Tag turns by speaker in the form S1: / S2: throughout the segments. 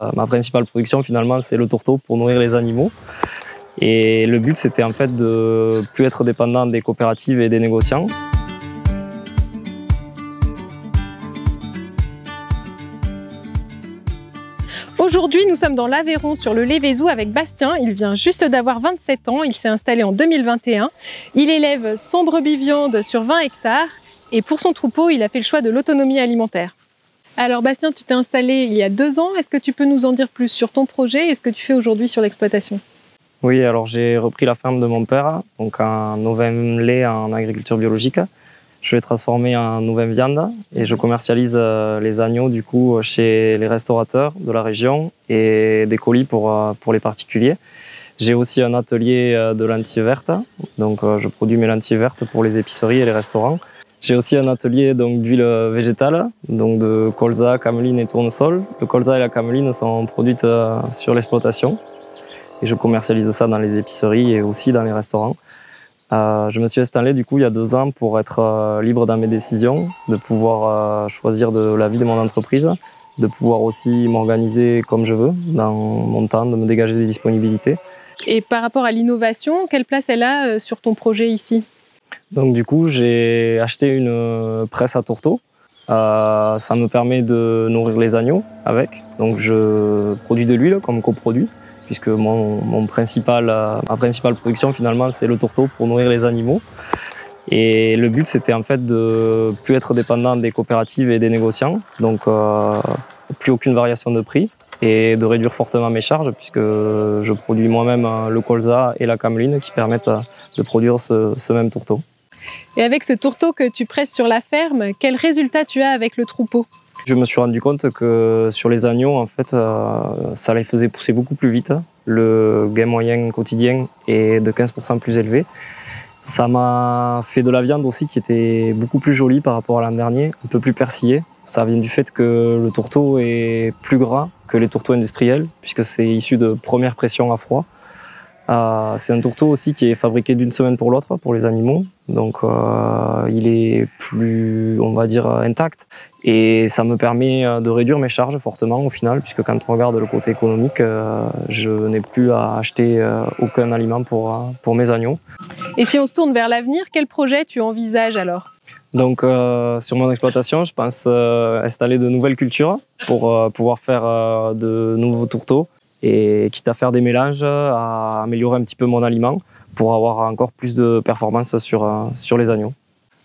S1: Ma principale production finalement c'est le tourteau pour nourrir les animaux. Et le but c'était en fait de ne plus être dépendant des coopératives et des négociants.
S2: Aujourd'hui, nous sommes dans l'Aveyron sur le Lévézou avec Bastien. Il vient juste d'avoir 27 ans, il s'est installé en 2021. Il élève 100 brebis viande sur 20 hectares et pour son troupeau, il a fait le choix de l'autonomie alimentaire. Alors Bastien, tu t'es installé il y a 2 ans. Est-ce que tu peux nous en dire plus sur ton projet et ce que tu fais aujourd'hui sur l'exploitation?
S1: Oui, alors j'ai repris la ferme de mon père, donc un ovin lait en agriculture biologique. Je vais transformer en ovin viande et je commercialise les agneaux du coup chez les restaurateurs de la région et des colis pour les particuliers. J'ai aussi un atelier de lentilles vertes, donc je produis mes lentilles vertes pour les épiceries et les restaurants. J'ai aussi un atelier d'huile végétale, donc de colza, cameline et tournesol. Le colza et la cameline sont produites sur l'exploitation et je commercialise ça dans les épiceries et aussi dans les restaurants. Je me suis installé du coup il y a 2 ans pour être libre dans mes décisions, de pouvoir choisir de la vie de mon entreprise, de pouvoir aussi m'organiser comme je veux dans mon temps, de me dégager des disponibilités.
S2: Et par rapport à l'innovation, quelle place elle a sur ton projet ici?
S1: Donc du coup j'ai acheté une presse à tourteaux. Ça me permet de nourrir les agneaux avec. Donc je produis de l'huile comme coproduit, puisque ma principale production finalement c'est le tourteau pour nourrir les animaux. Et le but c'était en fait de ne plus être dépendant des coopératives et des négociants, donc plus aucune variation de prix et de réduire fortement mes charges puisque je produis moi-même le colza et la cameline qui permettent de produire ce même tourteau.
S2: Et avec ce tourteau que tu presses sur la ferme, quel résultat tu as avec le troupeau?
S1: Je me suis rendu compte que sur les agneaux, en fait, ça les faisait pousser beaucoup plus vite. Le gain moyen quotidien est de 15% plus élevé. Ça m'a fait de la viande aussi qui était beaucoup plus jolie par rapport à l'an dernier, un peu plus persillée. Ça vient du fait que le tourteau est plus gras que les tourteaux industriels, puisque c'est issu de première pression à froid. C'est un tourteau aussi qui est fabriqué d'une semaine pour l'autre pour les animaux, donc il est plus, on va dire, intact et ça me permet de réduire mes charges fortement au final, puisque quand on regarde le côté économique, je n'ai plus à acheter aucun aliment pour mes agneaux.
S2: Et si on se tourne vers l'avenir, quel projet tu envisages alors?
S1: Donc sur mon exploitation, je pense installer de nouvelles cultures pour pouvoir faire de nouveaux tourteaux. Et quitte à faire des mélanges, à améliorer un petit peu mon aliment pour avoir encore plus de performance sur les agneaux.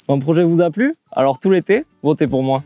S1: Mon projet vous a plu? Alors tout l'été, votez pour moi.